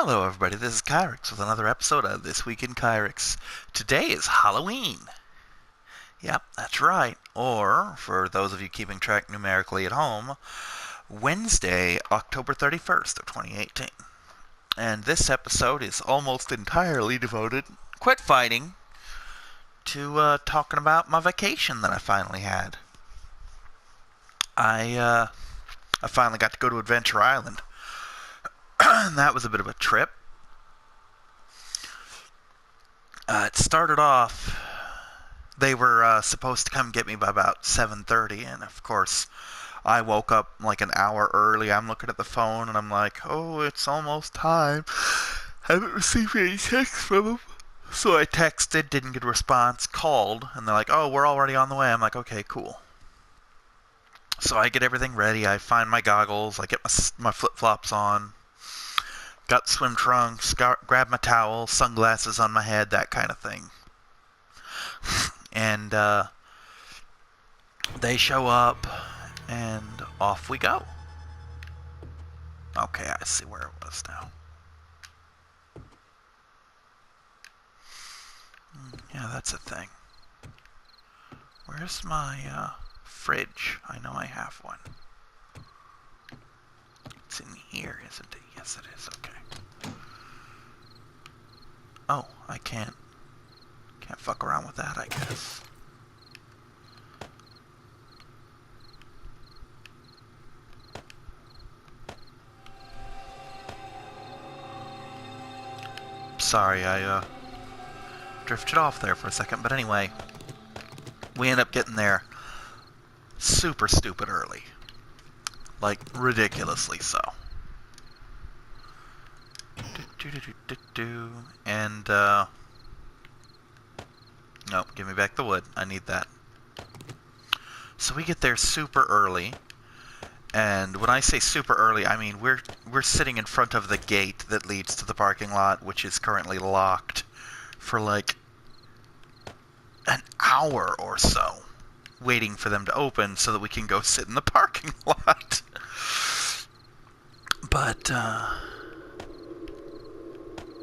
Hello everybody, this is Kyrix with another episode of This Week in Kyrix. Today is Halloween. Yep, that's right. Or, for those of you keeping track numerically at home, Wednesday, October 31st of 2018. And this episode is almost entirely devoted, quit fighting, to talking about my vacation that I finally had. I finally got to go to Adventure Island. And that was a bit of a trip. It started off, they were supposed to come get me by about 7:30, and of course, I woke up like an hour early. I'm looking at the phone, and I'm like, oh, it's almost time. Haven't received any text from them. So I texted, didn't get a response, called, and they're like, oh, we're already on the way. I'm like, okay, cool. So I get everything ready. I find my goggles. I get my flip-flops on. Got swim trunks, grab my towel, sunglasses on my head, that kind of thing. And they show up, and off we go. Okay, I see where it was now. Yeah, that's a thing. Where's my fridge? I know I have one. It's in here, isn't it? Yes, it is. Okay. Oh, I can't fuck around with that, I guess. Sorry, I drifted off there for a second, but anyway, we end up getting there super stupid early. Like, ridiculously so. And, nope, give me back the wood. I need that. So we get there super early. And when I say super early, I mean we're sitting in front of the gate that leads to the parking lot, which is currently locked, for like an hour or so, waiting for them to open so that we can go sit in the parking lot. But,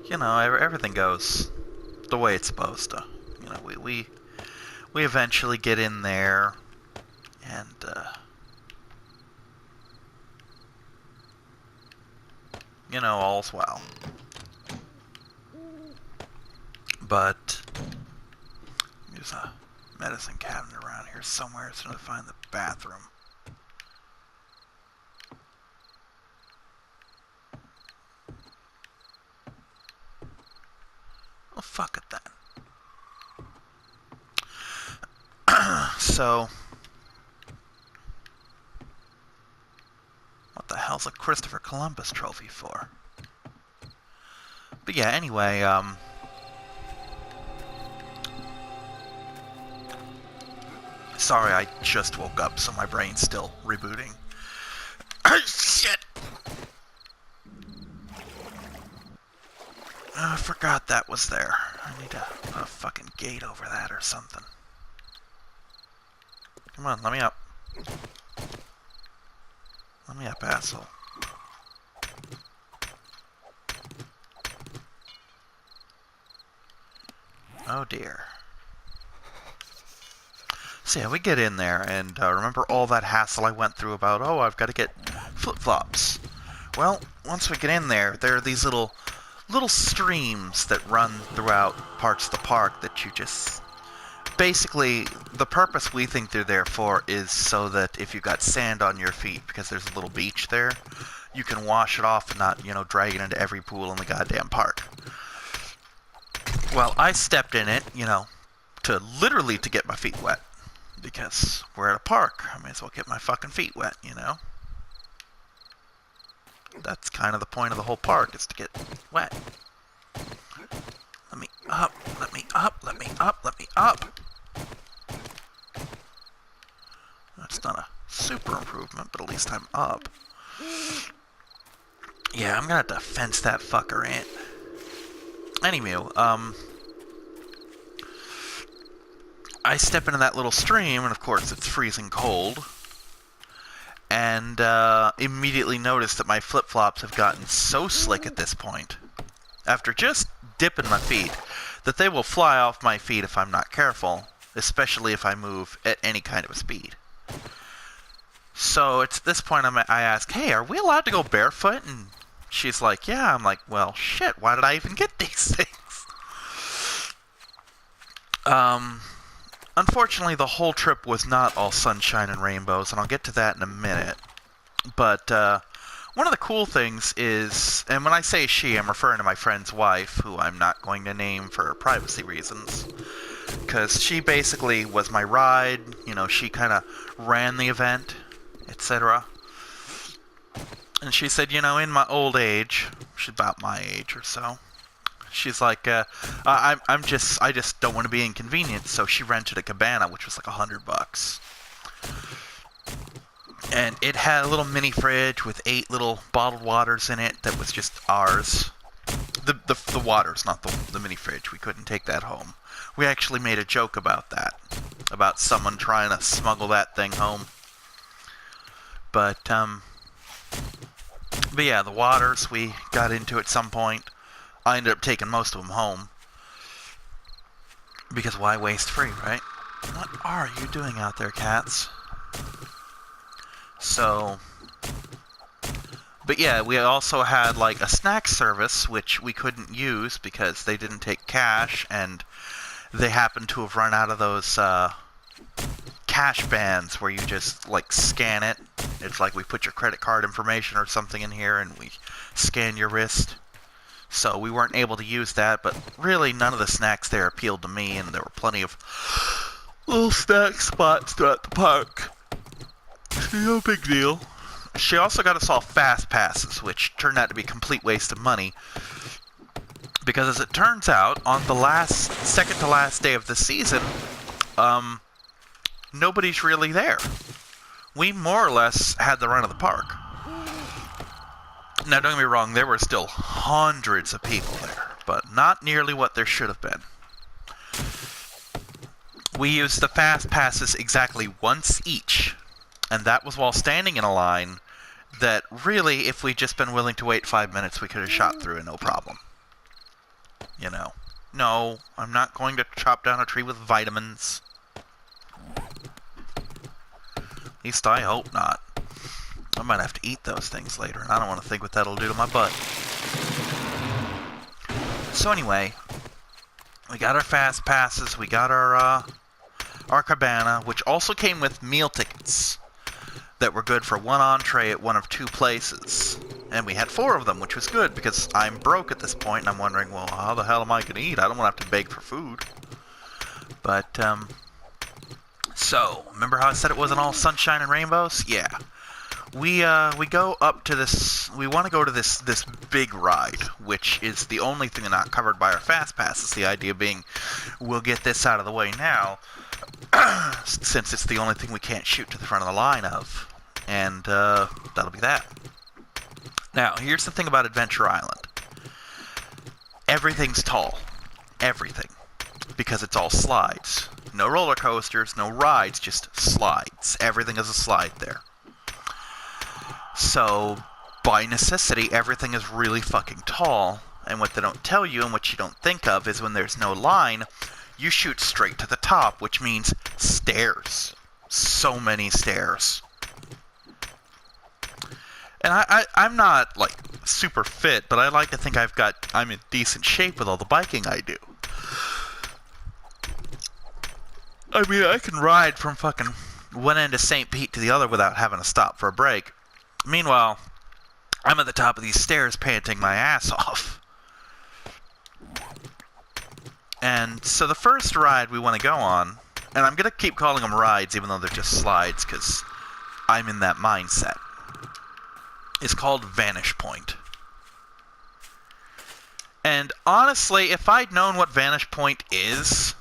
you know, everything goes the way it's supposed to. You know, we eventually get in there, and, you know, all's well. But there's a medicine cabinet around here somewhere, so I'm gonna find the bathroom. Well, fuck it then. So, what the hell's a Christopher Columbus trophy for? But yeah, anyway, sorry, I just woke up, so my brain's still rebooting. Shit! I forgot that was there. I need to put a fucking gate over that or something. Come on, let me up. Let me up, asshole. Oh dear. So yeah, we get in there, and remember all that hassle I went through about, oh, I've got to get flip-flops. Well, once we get in there, there are these little streams that run throughout parts of the park that you just... Basically, the purpose we think they're there for is so that if you've got sand on your feet, because there's a little beach there, you can wash it off and not, you know, drag it into every pool in the goddamn park. Well, I stepped in it, you know, literally to get my feet wet. Because we're at a park. I may as well get my fucking feet wet, you know? That's kind of the point of the whole park, is to get wet. Let me up, let me up, let me up, let me up! That's not a super improvement, but at least I'm up. Yeah, I'm gonna have to fence that fucker in. Anywho, I step into that little stream, and of course it's freezing cold. And immediately notice that my flip-flops have gotten so slick at this point after just dipping my feet, that they will fly off my feet if I'm not careful, especially if I move at any kind of a speed. So it's at this point I ask, hey, are we allowed to go barefoot? And she's like, yeah. I'm like, well, shit, why did I even get these things? Unfortunately, the whole trip was not all sunshine and rainbows, and I'll get to that in a minute. But one of the cool things is, and when I say she, I'm referring to my friend's wife, who I'm not going to name for privacy reasons, because she basically was my ride. You know, she kind of ran the event, etc. And she said, you know, in my old age, she's about my age or so, she's like, I just don't want to be inconvenienced, so she rented a cabana, which was like $100. And it had a little mini fridge with 8 little bottled waters in it that was just ours. The waters, not the mini fridge. We couldn't take that home. We actually made a joke about that, about someone trying to smuggle that thing home. But yeah, the waters we got into at some point. I ended up taking most of them home. Because why waste free, right? What are you doing out there, cats? So, but yeah, we also had like a snack service, which we couldn't use because they didn't take cash, and they happened to have run out of those cash bands where you just like scan it. It's like we put your credit card information or something in here and we scan your wrist. So we weren't able to use that, but really none of the snacks there appealed to me, and there were plenty of little snack spots throughout the park. No big deal. She also got us all fast passes, which turned out to be a complete waste of money. Because as it turns out, on the second to last day of the season, nobody's really there. We more or less had the run of the park. Now, don't get me wrong, there were still hundreds of people there, but not nearly what there should have been. We used the fast passes exactly once each, and that was while standing in a line that really, if we'd just been willing to wait 5 minutes, we could have shot through it no problem. You know. No, I'm not going to chop down a tree with vitamins. At least I hope not. I might have to eat those things later, and I don't want to think what that'll do to my butt. So anyway, we got our fast passes, we got our cabana, which also came with meal tickets that were good for one entree at one of 2 places. And we had 4 of them, which was good, because I'm broke at this point, and I'm wondering, well, how the hell am I going to eat? I don't want to have to beg for food. But, so, remember how I said it wasn't all sunshine and rainbows? Yeah. We go up to this, we want to go to this big ride, which is the only thing not covered by our fast passes. The idea being, we'll get this out of the way now, since it's the only thing we can't shoot to the front of the line of. And, that'll be that. Now, here's the thing about Adventure Island. Everything's tall. Everything. Because it's all slides. No roller coasters, no rides, just slides. Everything is a slide there. So, by necessity, everything is really fucking tall, and what they don't tell you and what you don't think of is when there's no line, you shoot straight to the top, which means stairs. So many stairs. And I'm not, like, super fit, but I like to think I'm in decent shape with all the biking I do. I mean, I can ride from fucking one end of St. Pete to the other without having to stop for a break. Meanwhile, I'm at the top of these stairs panting my ass off. And so the first ride we want to go on, and I'm going to keep calling them rides even though they're just slides because I'm in that mindset, is called Vanish Point. And honestly, if I'd known what Vanish Point is,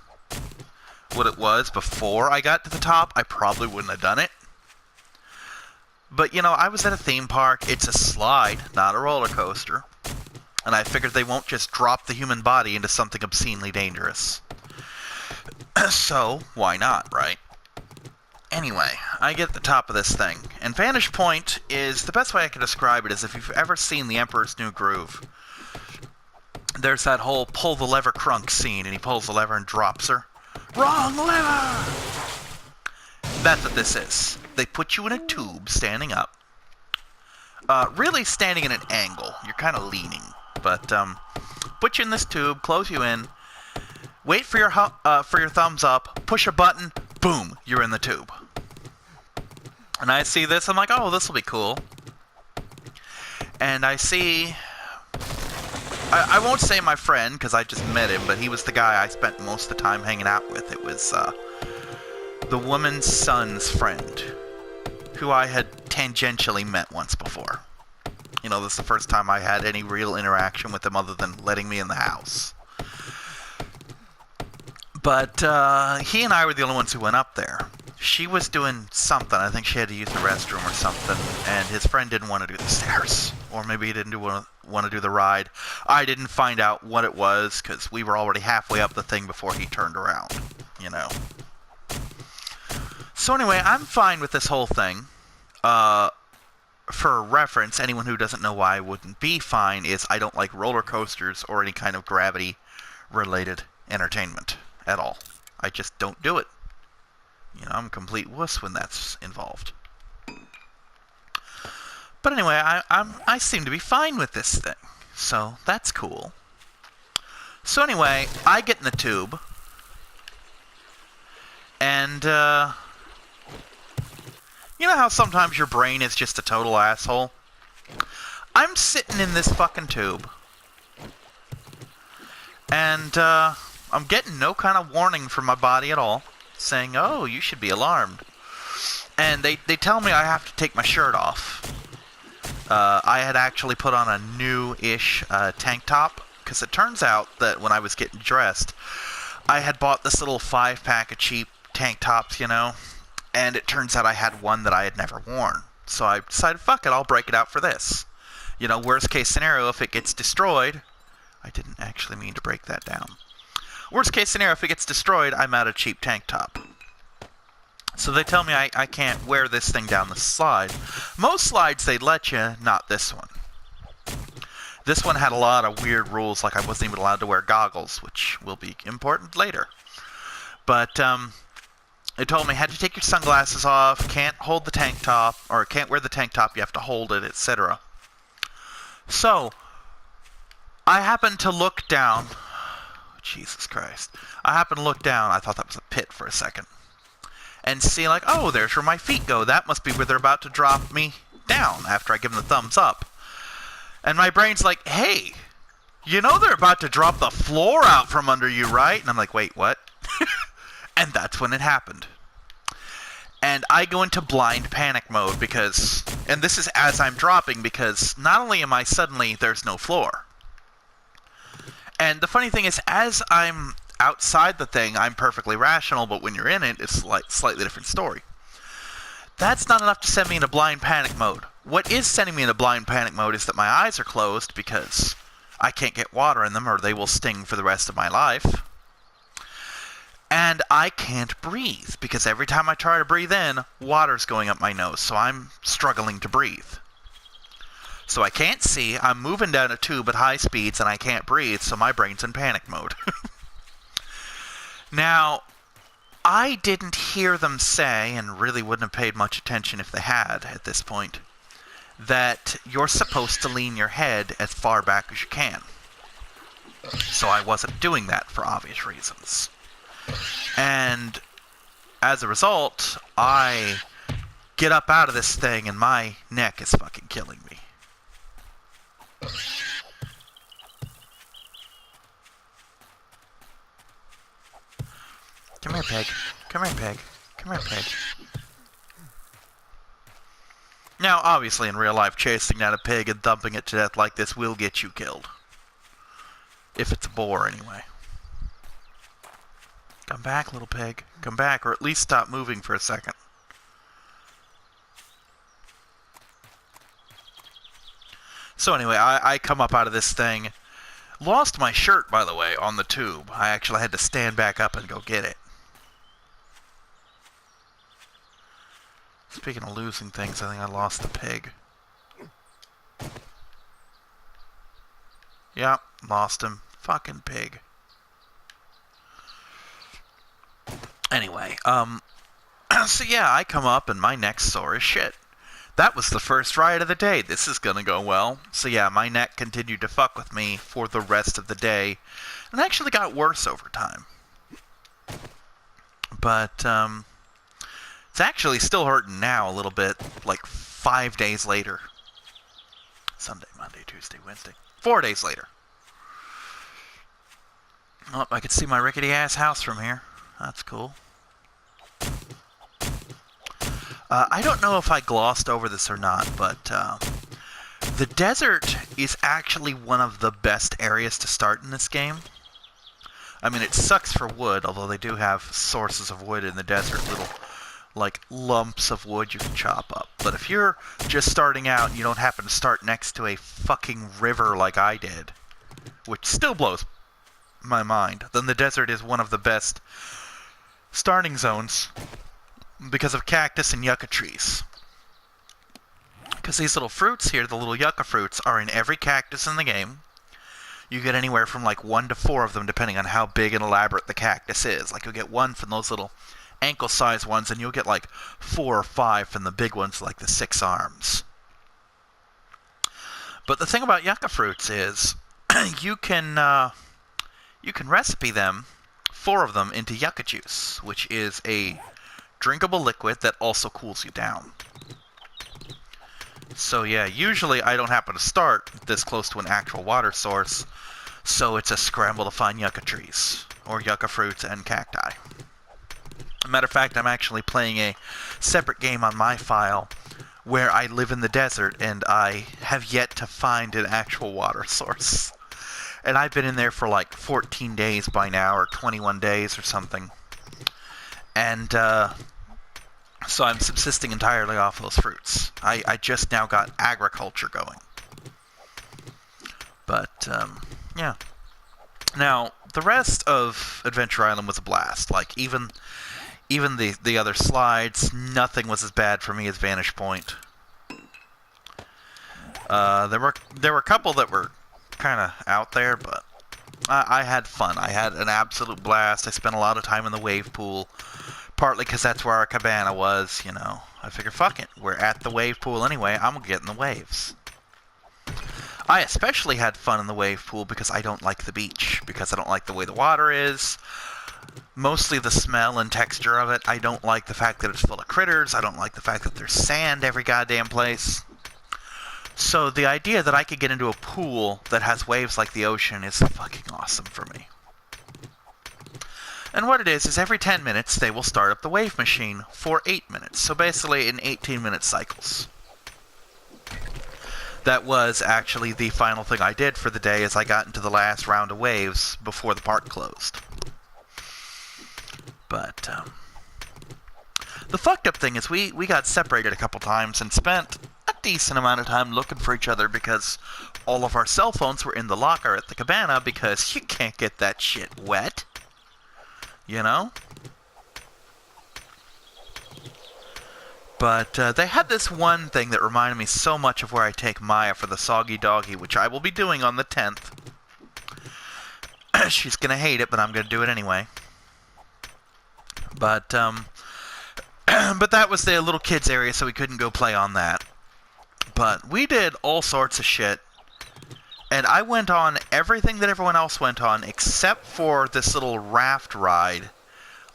what it was before I got to the top, I probably wouldn't have done it. But, you know, I was at a theme park. It's a slide, not a roller coaster. And I figured they won't just drop the human body into something obscenely dangerous. So, why not, right? Anyway, I get at the top of this thing. And Vanish Point is, the best way I can describe it is if you've ever seen The Emperor's New Groove. there's that whole pull the lever crunk scene, and he pulls the lever and drops her. Wrong lever! That's what this is. They put you in a tube standing up. Really standing in an angle. You're kind of leaning. But, put you in this tube, close you in, wait for your thumbs up, push a button, boom, you're in the tube. And I see this, I'm like, oh, this will be cool. And I see... I won't say my friend, because I just met him, but he was the guy I spent most of the time hanging out with. It was, the woman's son's friend, who I had tangentially met once before. You know, this is the first time I had any real interaction with him other than letting me in the house. But, he and I were the only ones who went up there. She was doing something. I think she had to use the restroom or something, and his friend didn't want to do the stairs. Or maybe he didn't want to do the ride. I didn't find out what it was, because we were already halfway up the thing before he turned around, you know. So anyway, I'm fine with this whole thing. For reference, anyone who doesn't know why I wouldn't be fine is I don't like roller coasters or any kind of gravity-related entertainment at all. I just don't do it. You know, I'm a complete wuss when that's involved. But anyway, I seem to be fine with this thing. So, that's cool. So anyway, I get in the tube. And, you know how sometimes your brain is just a total asshole? I'm sitting in this fucking tube. And, I'm getting no kind of warning from my body at all. Saying, oh, you should be alarmed. And they tell me I have to take my shirt off. I had actually put on a new-ish tank top, because it turns out that when I was getting dressed, I had bought this little 5-pack of cheap tank tops, you know, and it turns out I had one that I had never worn. So I decided, fuck it, I'll break it out for this. You know, worst case scenario, if it gets destroyed... I didn't actually mean to break that down. Worst case scenario, if it gets destroyed, I'm out of cheap tank top. So they tell me I can't wear this thing down the slide. Most slides they'd let you, not this one. This one had a lot of weird rules, like I wasn't even allowed to wear goggles, which will be important later. But they told me I had to take your sunglasses off, can't hold the tank top, or can't wear the tank top, you have to hold it, etc. So, I happened to look down... Jesus Christ. I happened to look down, I thought that was a pit for a second. And see, like, oh, there's where my feet go. That must be where they're about to drop me down after I give them the thumbs up. And my brain's like, hey, you know they're about to drop the floor out from under you, right? And I'm like, wait, what? And that's when it happened. And I go into blind panic mode because, and this is as I'm dropping, because not only am I suddenly, there's no floor. And the funny thing is, as I'm outside the thing, I'm perfectly rational, but when you're in it, it's like slightly different story. That's not enough to send me into blind panic mode. What is sending me into blind panic mode is that my eyes are closed because I can't get water in them or they will sting for the rest of my life. And I can't breathe because every time I try to breathe in, water's going up my nose, so I'm struggling to breathe. So I can't see, I'm moving down a tube at high speeds, and I can't breathe, so my brain's in panic mode. Now, I didn't hear them say, and really wouldn't have paid much attention if they had at this point, that you're supposed to lean your head as far back as you can. So I wasn't doing that for obvious reasons. And as a result, I get up out of this thing, and my neck is fucking killing me. Come here, pig. Come here, pig. Come here, pig. Now, obviously, in real life, chasing down a pig and thumping it to death like this will get you killed. If it's a boar, anyway. Come back, little pig. Come back, or at least stop moving for a second. So anyway, I come up out of this thing. Lost my shirt, by the way, on the tube. I actually had to stand back up and go get it. Speaking of losing things, I think I lost the pig. Yeah, lost him. Fucking pig. Anyway, so yeah, I come up and my neck's sore as shit. That was the first ride of the day. This is gonna go well. So yeah, my neck continued to fuck with me for the rest of the day. And actually got worse over time. But, it's actually still hurting now a little bit, like 5 days later. Sunday, Monday, Tuesday, Wednesday. 4 days later. Oh, I could see my rickety-ass house from here. That's cool. I don't know if I glossed over this or not, but the desert is actually one of the best areas to start in this game. I mean, it sucks for wood, although they do have sources of wood in the desert, little, like, lumps of wood you can chop up. But if you're just starting out and you don't happen to start next to a fucking river like I did, which still blows my mind, then the desert is one of the best starting zones because of cactus and yucca trees. Because these little fruits here, the little yucca fruits, are in every cactus in the game. You get anywhere from like 1 to 4 of them depending on how big and elaborate the cactus is. Like you'll get 1 from those little ankle-sized ones, and you'll get like 4 or 5 from the big ones like the 6 arms. But the thing about yucca fruits is you can recipe them, 4 of them, into yucca juice, which is a drinkable liquid that also cools you down. So yeah, usually I don't happen to start this close to an actual water source, so it's a scramble to find yucca trees, or yucca fruits and cacti. As a matter of fact, I'm actually playing a separate game on my file where I live in the desert and I have yet to find an actual water source. And I've been in there for like 14 days by now, or 21 days or something. And so I'm subsisting entirely off those fruits. I just now got agriculture going. But, yeah. Now, the rest of Adventure Island was a blast. Like, even the other slides, nothing was as bad for me as Vanish Point. There were a couple that were kind of out there, but I had fun. I had an absolute blast. I spent a lot of time in the wave pool, partly because that's where our cabana was, you know. I figured, fuck it, we're at the wave pool anyway, I'm gonna get in the waves. I especially had fun in the wave pool because I don't like the beach, because I don't like the way the water is. Mostly the smell and texture of it. I don't like the fact that it's full of critters. I don't like the fact that there's sand every goddamn place. So the idea that I could get into a pool that has waves like the ocean is fucking awesome for me. And what it is every 10 minutes they will start up the wave machine for 8 minutes. So basically in 18-minute cycles. That was actually the final thing I did for the day as I got into the last round of waves before the park closed. But, the fucked up thing is we got separated a couple times and spent a decent amount of time looking for each other because all of our cell phones were in the locker at the cabana because you can't get that shit wet. You know? But they had this one thing that reminded me so much of where I take Maya for the Soggy Doggy, which I will be doing on the 10th. She's gonna hate it, but I'm gonna do it anyway. But but that was the little kids area, so we couldn't go play on that. But we did all sorts of shit. And I went on everything that everyone else went on, except for this little raft ride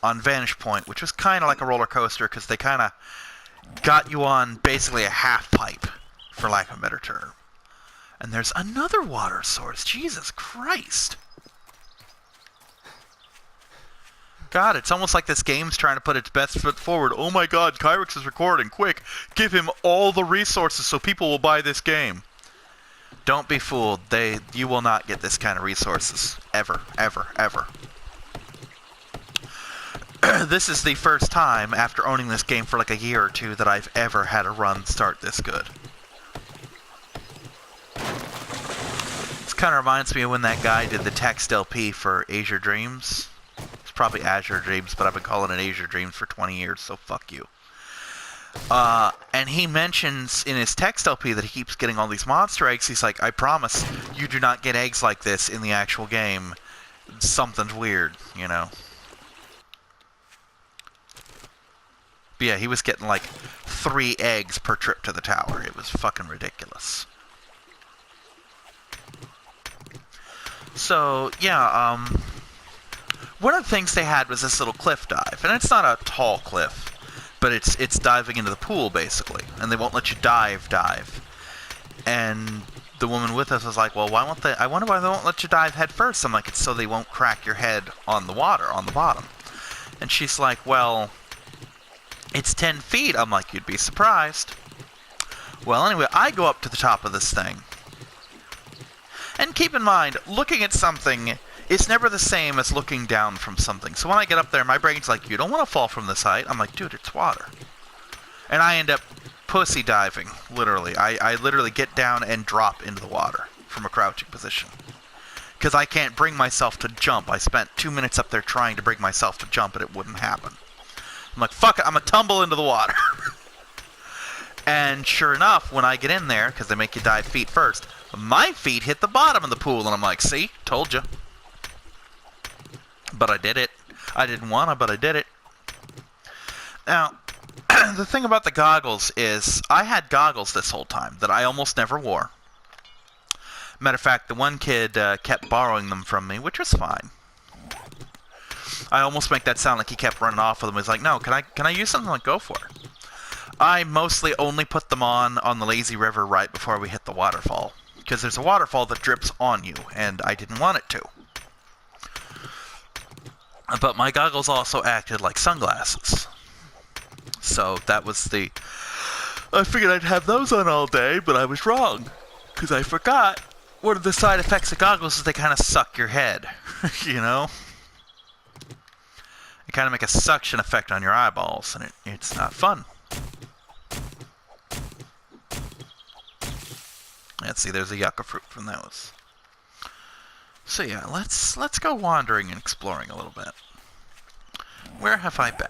on Vanish Point, which was kind of like a roller coaster, because they kind of got you on basically a half pipe, for lack of a better term. And there's another water source. Jesus Christ. God, it's almost like this game's trying to put its best foot forward. Oh my god, Kyrix is recording. Quick, give him all the resources so people will buy this game. Don't be fooled. You will not get this kind of resources. Ever, ever, ever. This is the first time, after owning this game for like a year or two, that I've ever had a run start this good. This kind of reminds me of when that guy did the text LP for Azure Dreams. It's probably Azure Dreams, but I've been calling it Azure Dreams for 20 years, so fuck you. And he mentions in his text LP that he keeps getting all these monster eggs. He's like, I promise you do not get eggs like this in the actual game. Something's weird, you know. But yeah, he was getting like 3 eggs per trip to the tower. It was fucking ridiculous. So, yeah, one of the things they had was this little cliff dive. And it's not a tall cliff, but it's diving into the pool, basically. And they won't let you dive. And the woman with us was like, well, I wonder why they won't let you dive head first. I'm like, it's so they won't crack your head on the water, on the bottom. And she's like, well, it's 10 feet. I'm like, you'd be surprised. Well, anyway, I go up to the top of this thing. And keep in mind, looking at something is never the same as looking down from something. So when I get up there, my brain's like, you don't want to fall from this height. I'm like, dude, it's water. And I end up pussy diving, literally. I literally get down and drop into the water from a crouching position. Because I can't bring myself to jump. I spent 2 minutes up there trying to bring myself to jump, and it wouldn't happen. I'm like, fuck it, I'm going to tumble into the water. And sure enough, when I get in there, because they make you dive feet first, my feet hit the bottom of the pool, and I'm like, see? Told you. But I did it. I didn't want to, but I did it. Now, the thing about the goggles is, I had goggles this whole time that I almost never wore. Matter of fact, the one kid kept borrowing them from me, which was fine. I almost make that sound like he kept running off with them. He's like, no, can I use something? I'm like, go for it. I mostly only put them on the lazy river right before we hit the waterfall. Because there's a waterfall that drips on you, and I didn't want it to. But my goggles also acted like sunglasses. So that was the... I figured I'd have those on all day, but I was wrong. Because I forgot one of the side effects of goggles is they kind of suck your head. You know? They kind of make a suction effect on your eyeballs, and it's not fun. Let's see, there's a yucca fruit from those. So yeah, let's go wandering and exploring a little bit. Where have I been?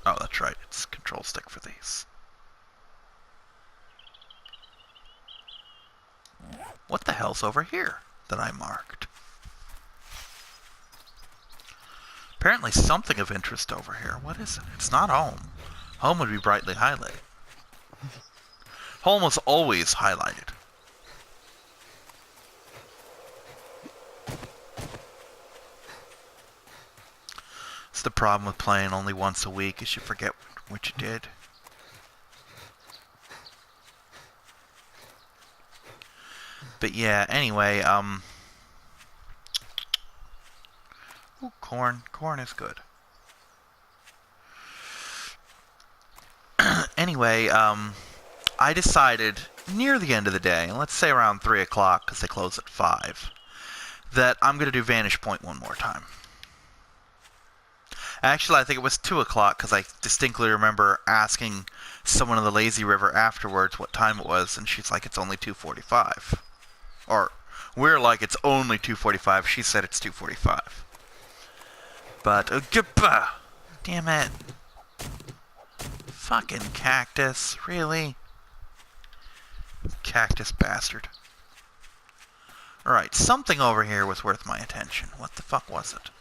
Oh, that's right, it's control stick for these. What the hell's over here that I marked? Apparently something of interest over here. What is it? It's not home. Home would be brightly highlighted. Home was always highlighted. It's the problem with playing only once a week is you forget what you did. But yeah, anyway, ooh, corn. Corn is good. Anyway, I decided near the end of the day, let's say around 3 o'clock, because they close at 5, that I'm going to do Vanish Point one more time. Actually, I think it was 2 o'clock, because I distinctly remember asking someone in the Lazy River afterwards what time it was, and she's like, it's only 2:45. Or, we're like, it's only 2:45. She said it's 2:45. But, damn it. Fucking cactus, really? Cactus bastard. Alright, something over here was worth my attention. What the fuck was it?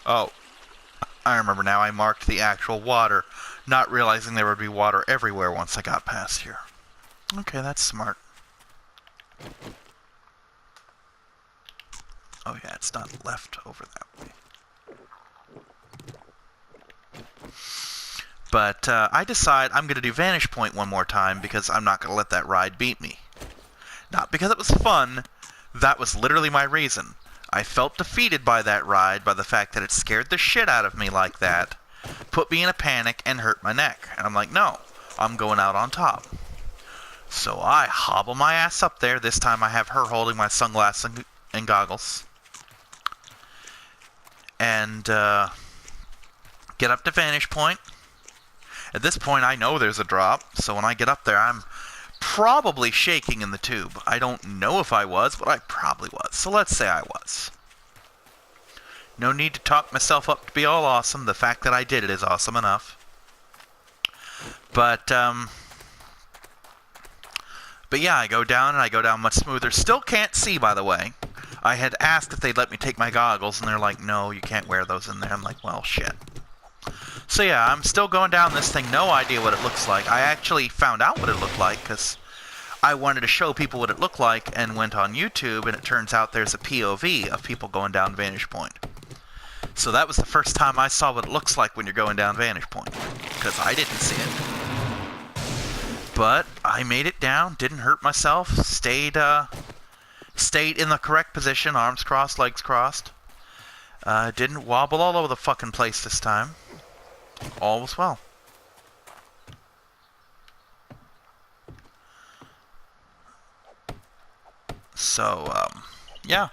Oh, I remember now. I marked the actual water, not realizing there would be water everywhere once I got past here. Okay, that's smart. Oh yeah, it's not left over that way. But I decide I'm going to do Vanish Point one more time because I'm not going to let that ride beat me. Not because it was fun. That was literally my reason. I felt defeated by that ride, by the fact that it scared the shit out of me like that, put me in a panic, and hurt my neck. And I'm like, no, I'm going out on top. So I hobble my ass up there. This time I have her holding my sunglasses and goggles. And get up to Vanish Point. At this point, I know there's a drop, so when I get up there, I'm probably shaking in the tube. I don't know if I was, but I probably was. So let's say I was. No need to talk myself up to be all awesome. The fact that I did it is awesome enough. But yeah, I go down and I go down much smoother. Still can't see, by the way. I had asked if they'd let me take my goggles, and they're like, no, you can't wear those in there. I'm like, well, shit. So yeah, I'm still going down this thing, no idea what it looks like. I actually found out what it looked like, because I wanted to show people what it looked like, and went on YouTube, and it turns out there's a POV of people going down Vantage Point. So that was the first time I saw what it looks like when you're going down Vantage Point, because I didn't see it. But I made it down, didn't hurt myself, stayed in the correct position, arms crossed, legs crossed. Didn't wobble all over the fucking place this time. All was well. So, yeah.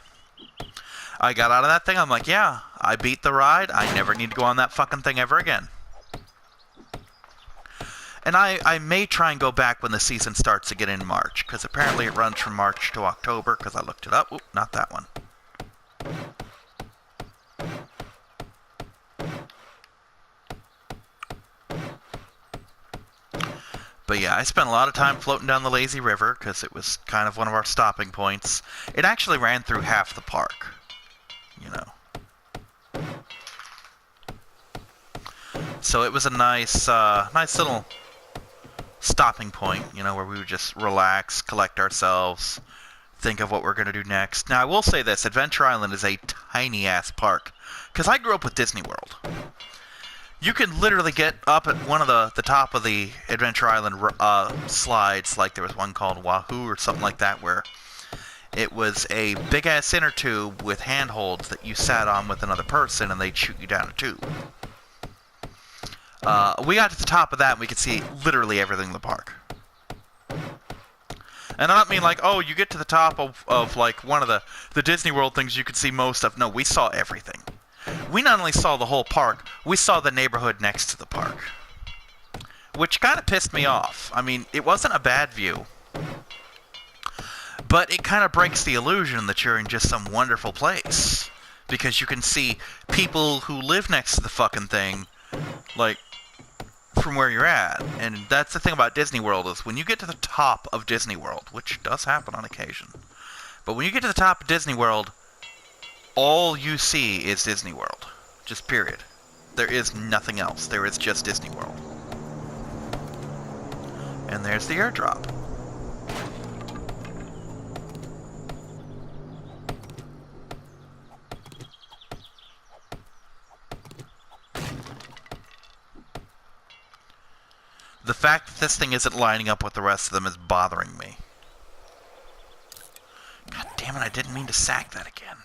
I got out of that thing, I'm like, yeah, I beat the ride, I never need to go on that fucking thing ever again. And I may try and go back when the season starts again in March, because apparently it runs from March to October, because I looked it up. Oop, not that one. But yeah, I spent a lot of time floating down the lazy river, because it was kind of one of our stopping points. It actually ran through half the park, you know. So it was a nice little stopping point, you know, where we would just relax, collect ourselves, think of what we're going to do next. Now, I will say this, Adventure Island is a tiny-ass park, because I grew up with Disney World. You can literally get up at one of the top of the Adventure Island slides, like there was one called Wahoo or something like that, where it was a big-ass inner tube with handholds that you sat on with another person, and they'd shoot you down a tube. We got to the top of that, and we could see literally everything in the park. And I don't mean like, oh, you get to the top of like, one of the Disney World things you could see most of. No, we saw everything. We not only saw the whole park, we saw the neighborhood next to the park. Which kind of pissed me off. I mean, it wasn't a bad view. But it kind of breaks the illusion that you're in just some wonderful place. Because you can see people who live next to the fucking thing, like, from where you're at. And that's the thing about Disney World, is when you get to the top of Disney World, which does happen on occasion, but when you get to the top of Disney World, all you see is Disney World. Just period. There is nothing else. There is just Disney World. And there's the airdrop. The fact that this thing isn't lining up with the rest of them is bothering me. God damn it, I didn't mean to sack that again.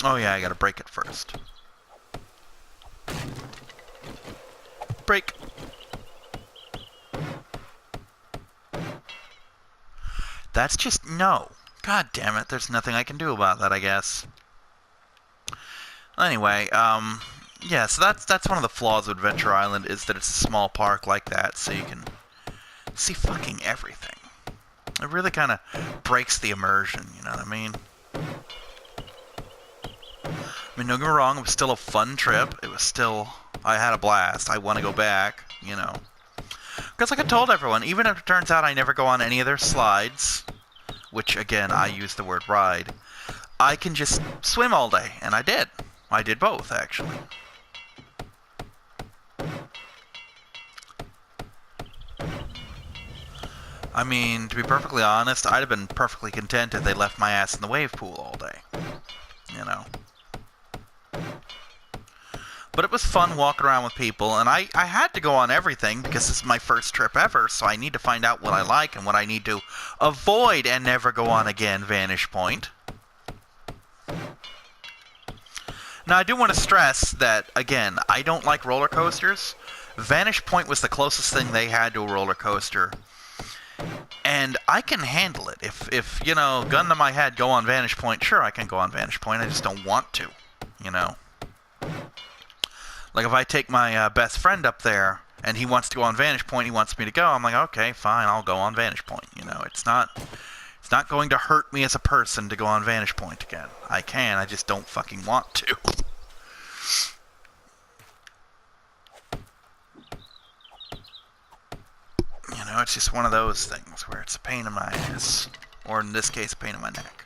Oh yeah, I gotta break it first. Break. That's just no. God damn it, there's nothing I can do about that, I guess. Anyway, yeah, so that's one of the flaws of Adventure Island, is that it's a small park like that, so you can see fucking everything. It really kind of breaks the immersion, you know what I mean? I mean, don't get me wrong, it was still a fun trip. It was still, I had a blast. I want to go back, you know. Because like I told everyone, even if it turns out I never go on any of their slides, which, again, I use the word ride, I can just swim all day, and I did. I did both, actually. I mean, to be perfectly honest, I'd have been perfectly content if they left my ass in the wave pool all day. You know. But it was fun walking around with people, and I had to go on everything because this is my first trip ever, so I need to find out what I like and what I need to avoid and never go on again, Vantage Point. Now, I do want to stress that, again, I don't like roller coasters. Vantage Point was the closest thing they had to a roller coaster. And And I can handle it. If you know, gun to my head, go on Vantage Point, sure, I can go on Vantage Point. I just don't want to, you know. Like, if I take my best friend up there, and he wants to go on Vantage Point, he wants me to go, I'm like, okay, fine, I'll go on Vantage Point. You know, it's not going to hurt me as a person to go on Vantage Point again. I can, I just don't fucking want to. You know, it's just one of those things where it's a pain in my ass. Or in this case, a pain in my neck.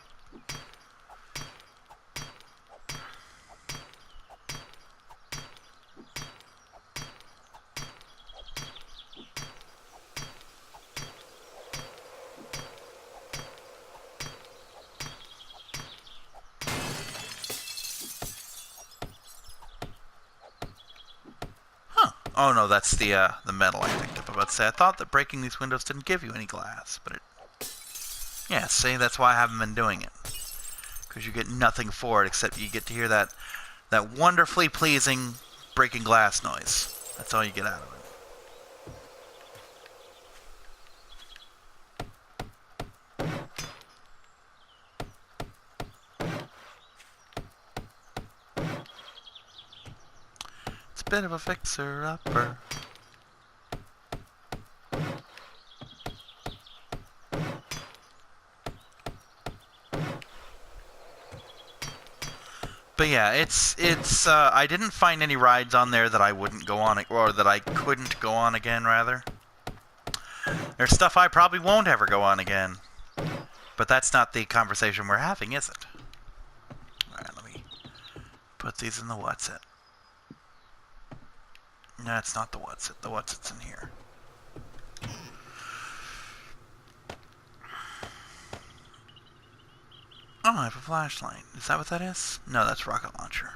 Oh no, that's the metal I picked up. I'm about to say, I thought that breaking these windows didn't give you any glass, but it... Yeah, see, that's why I haven't been doing it. Because you get nothing for it, except you get to hear that wonderfully pleasing breaking glass noise. That's all you get out of it. Bit of a fixer-upper. But yeah, it's I didn't find any rides on there that I wouldn't go on, or that I couldn't go on again, rather. There's stuff I probably won't ever go on again. But that's not the conversation we're having, is it? Alright, let me put these in the what's it. No, it's not the what's it. The what's it's in here. Oh, I have a flashlight. Is that what that is? No, that's rocket launcher.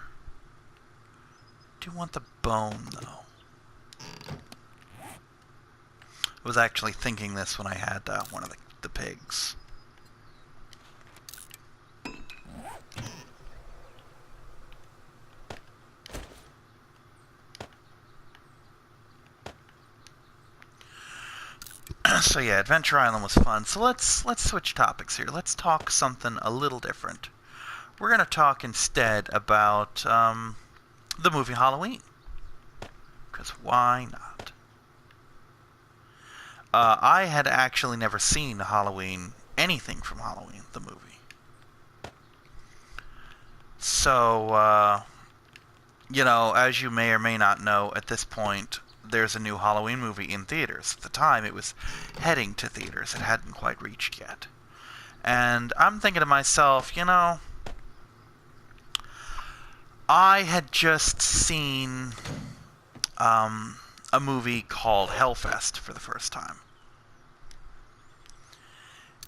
I do want the bone, though. I was actually thinking this when I had one of the pigs. So yeah, Adventure Island was fun. So let's switch topics here. Let's talk something a little different. We're going to talk instead about the movie Halloween. Because why not? I had actually never seen Halloween, anything from Halloween, the movie. So, you know, as you may or may not know, at this point, there's a new Halloween movie in theaters. At the time, it was heading to theaters. It hadn't quite reached yet. And I'm thinking to myself, you know, I had just seen a movie called Hellfest for the first time.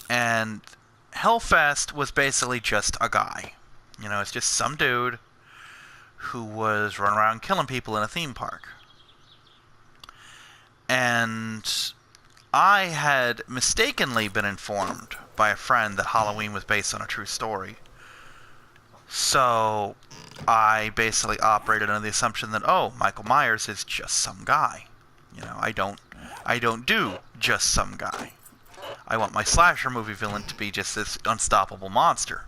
And Hellfest was basically just a guy. You know, it's just some dude who was running around killing people in a theme park. And I had mistakenly been informed by a friend that Halloween was based on a true story. So I basically operated under the assumption that, oh, Michael Myers is just some guy. You know, I don't do just some guy. I want my slasher movie villain to be just this unstoppable monster.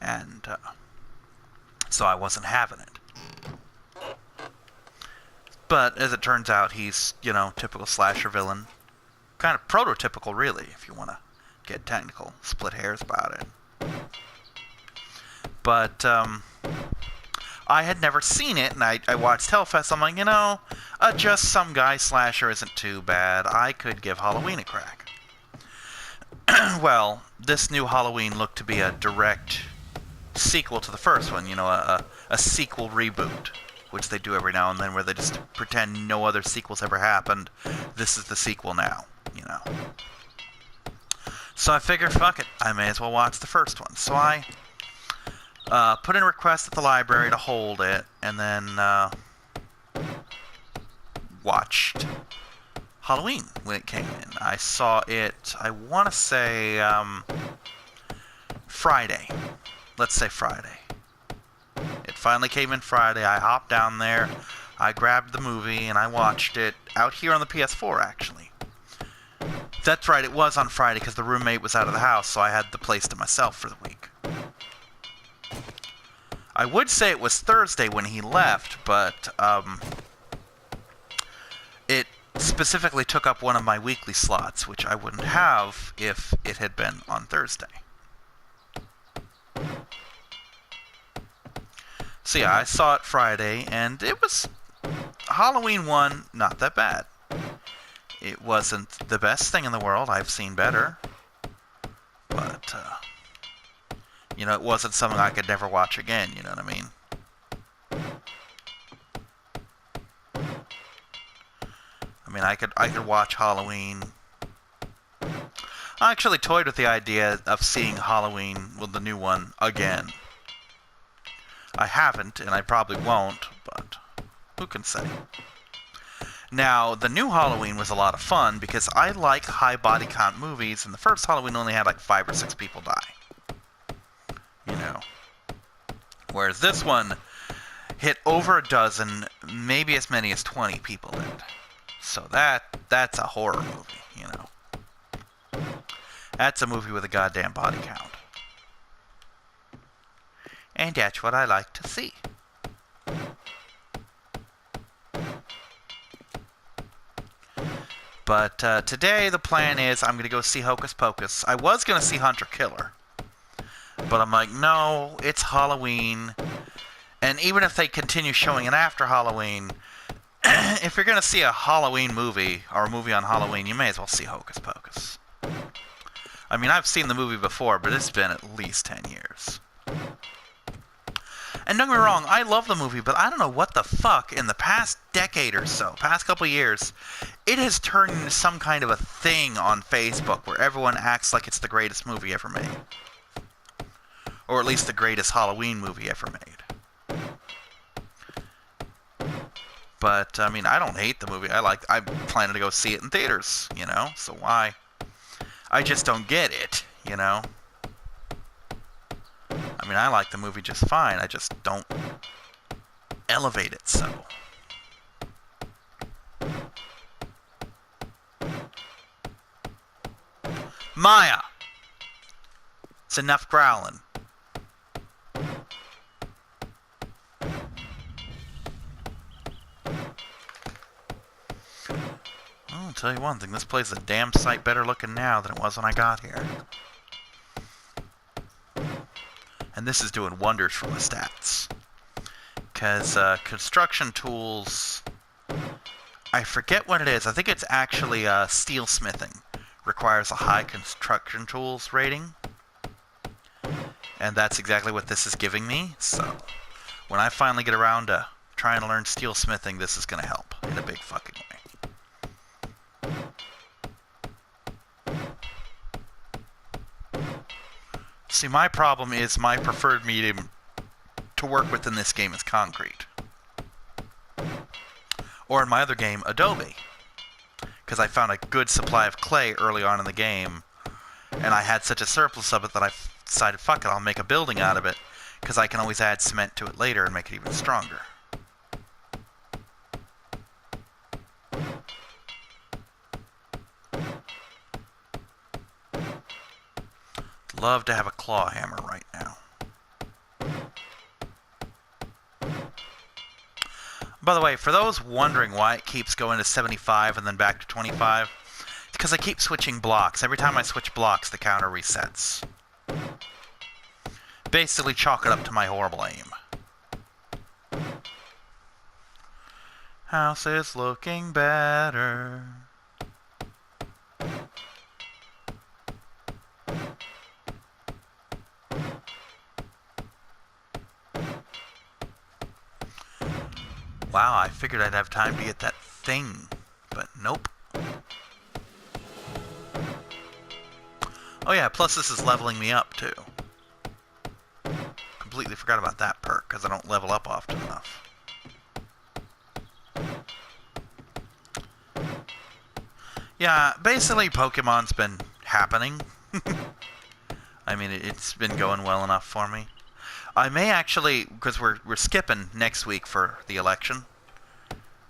And so I wasn't having it. But as it turns out, he's, you know, typical slasher villain. Kind of prototypical, really, if you want to get technical. Split hairs about it. But I had never seen it, and I watched Hellfest. I'm like, you know, just some guy slasher isn't too bad. I could give Halloween a crack. Well, this new Halloween looked to be a direct sequel to the first one. You know, a sequel reboot, which they do every now and then, where they just pretend no other sequels ever happened. This is the sequel now, you know. So I figured, fuck it, I may as well watch the first one. So I put in a request at the library to hold it, and then watched Halloween when it came in. I saw it, I want to say, Friday. Let's say Friday. It finally came in Friday. I hopped down there, I grabbed the movie, and I watched it out here on the PS4, actually. That's right, it was on Friday because the roommate was out of the house, so I had the place to myself for the week. I would say it was Thursday when he left, but it specifically took up one of my weekly slots, which I wouldn't have if it had been on Thursday. So yeah, I saw it Friday, and it was Halloween 1, not that bad. It wasn't the best thing in the world. I've seen better. But, you know, it wasn't something I could never watch again, you know what I mean? I mean, I could watch Halloween. I actually toyed with the idea of seeing Halloween, well, the new one, again. I haven't, and I probably won't, but who can say? Now, the new Halloween was a lot of fun because I like high body count movies, and the first Halloween only had like 5 or 6 people die. You know. Whereas this one hit over a dozen, maybe as many as 20 people did. So that's a horror movie, you know. That's a movie with a goddamn body count. And that's what I like to see. But today the plan is I'm going to go see Hocus Pocus. I was going to see Hunter Killer. But I'm like, no, it's Halloween. And even if they continue showing it after Halloween, if you're going to see a Halloween movie, or a movie on Halloween, you may as well see Hocus Pocus. I mean, I've seen the movie before, but it's been at least 10 years. And don't get me wrong, I love the movie, but I don't know what the fuck in the past decade or so, past couple years, it has turned into some kind of a thing on Facebook where everyone acts like it's the greatest movie ever made. Or at least the greatest Halloween movie ever made. But, I mean, I don't hate the movie. I'm planning to go see it in theaters, you know? So why? I just don't get it, you know? I mean, I like the movie just fine. I just don't elevate it so. Maya! It's enough growling. I'll tell you one thing. This place is a damn sight better looking now than it was when I got here. And this is doing wonders for my stats. Because construction tools, I forget what it is. I think it's actually steelsmithing. Requires a high construction tools rating. And that's exactly what this is giving me. So, when I finally get around to trying to learn steelsmithing, this is going to help in a big fucking way. See, my problem is my preferred medium to work with in this game is concrete. Or in my other game, Adobe. Because I found a good supply of clay early on in the game, and I had such a surplus of it that I decided, fuck it, I'll make a building out of it, because I can always add cement to it later and make it even stronger. Love to have a claw hammer right now. By the way, for those wondering why it keeps going to 75 and then back to 25, it's because I keep switching blocks. Every time I switch blocks, the counter resets. Basically chalk it up to my horrible aim. House is looking better. Wow, I figured I'd have time to get that thing, but nope. Oh yeah, plus this is leveling me up too. Completely forgot about that perk, because I don't level up often enough. Yeah, basically Pokemon's been happening. I mean, it's been going well enough for me. I may actually, because we're skipping next week for the election.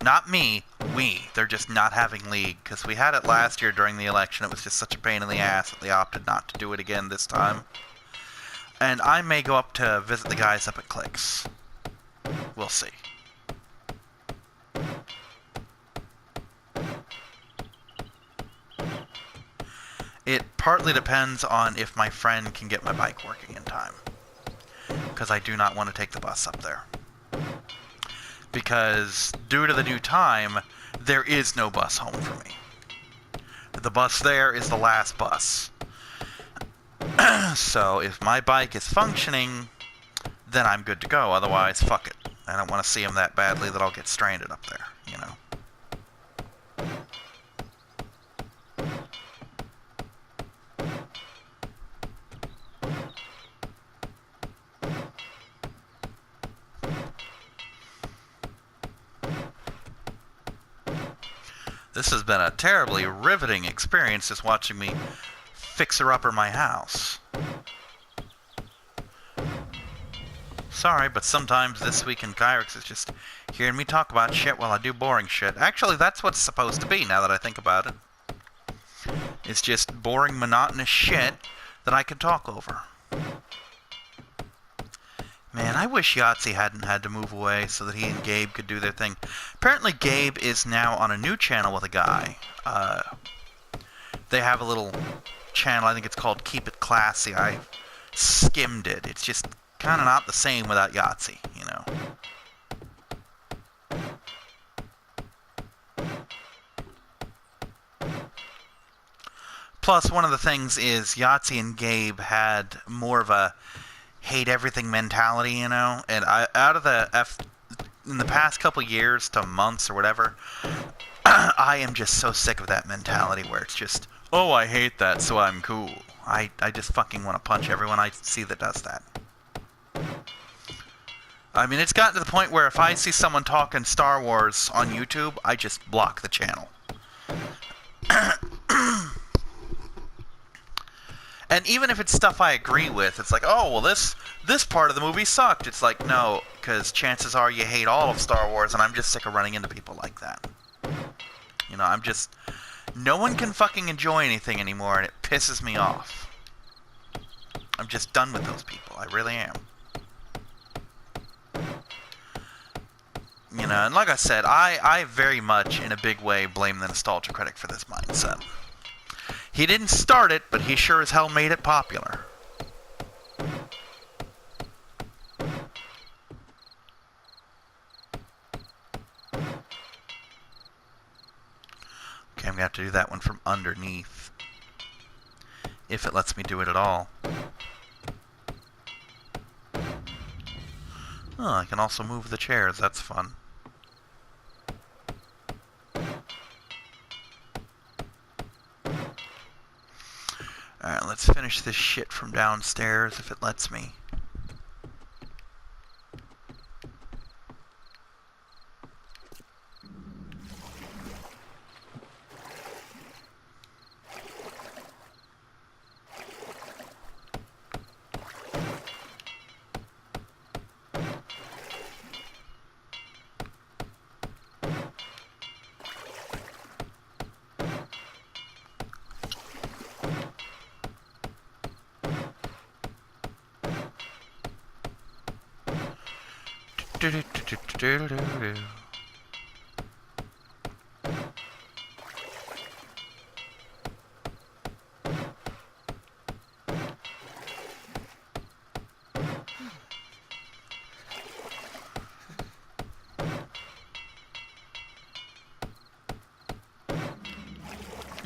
Not me, we. They're just not having league, because we had it last year during the election. It was just such a pain in the ass that they opted not to do it again this time. And I may go up to visit the guys up at Kyrix. We'll see. It partly depends on if my friend can get my bike working in time, because I do not want to take the bus up there. Because due to the new time, there is no bus home for me. The bus there is the last bus. So if my bike is functioning, then I'm good to go. Otherwise, fuck it. I don't want to see him that badly that I'll get stranded up there, you know. This has been a terribly riveting experience, just watching me fixer-upper my house. Sorry, but sometimes this week in Kyrix is just hearing me talk about shit while I do boring shit. Actually, that's what it's supposed to be, now that I think about it. It's just boring, monotonous shit that I can talk over. Man, I wish Yahtzee hadn't had to move away so that he and Gabe could do their thing. Apparently Gabe is now on a new channel with a guy. They have a little channel, I think it's called Keep It Classy. I skimmed it. It's just kind of not the same without Yahtzee, you know. Plus, one of the things is Yahtzee and Gabe had more of a hate everything mentality, you know, and in the past couple years to months or whatever, I am just so sick of that mentality where it's just, oh, I hate that, so I'm cool. I just fucking want to punch everyone I see that does that. I mean, it's gotten to the point where if I see someone talking Star Wars on YouTube, I just block the channel. And even if it's stuff I agree with, it's like, oh, well, this part of the movie sucked. It's like, no, because chances are you hate all of Star Wars, and I'm just sick of running into people like that. You know, no one can fucking enjoy anything anymore, and it pisses me off. I'm just done with those people. I really am. You know, and like I said, I very much, in a big way, blame the nostalgia critic for this mindset. He didn't start it, but he sure as hell made it popular. Okay, I'm going to have to do that one from underneath. If it lets me do it at all. Oh, I can also move the chairs. That's fun. Alright, let's finish this shit from downstairs if it lets me.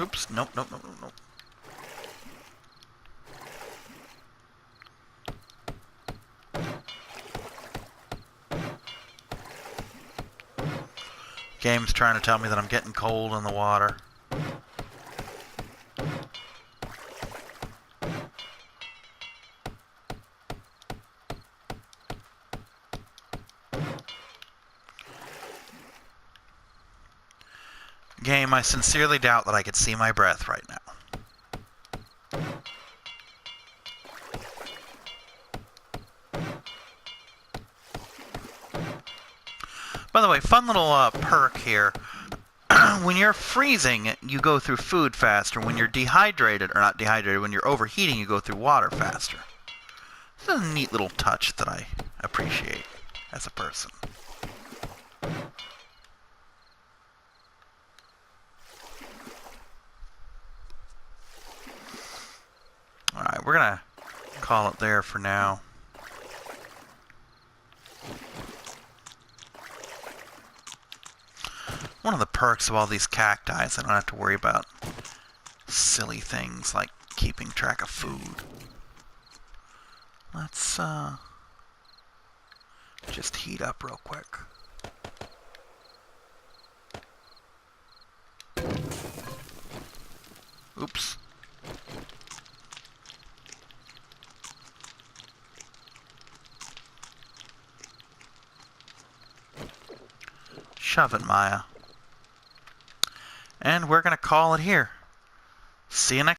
Oops, nope. Game's trying to tell me that I'm getting cold in the water. Game, I sincerely doubt that I could see my breath right now. By the way, fun little perk here. When you're freezing, you go through food faster. When you're dehydrated, or not dehydrated, when you're overheating, you go through water faster. It's a neat little touch that I appreciate as a person. Alright, we're gonna call it there for now. One of the perks of all these cacti is I don't have to worry about silly things like keeping track of food. Let's just heat up real quick. Oops. Shove it, Maya. And we're going to call it here. See you next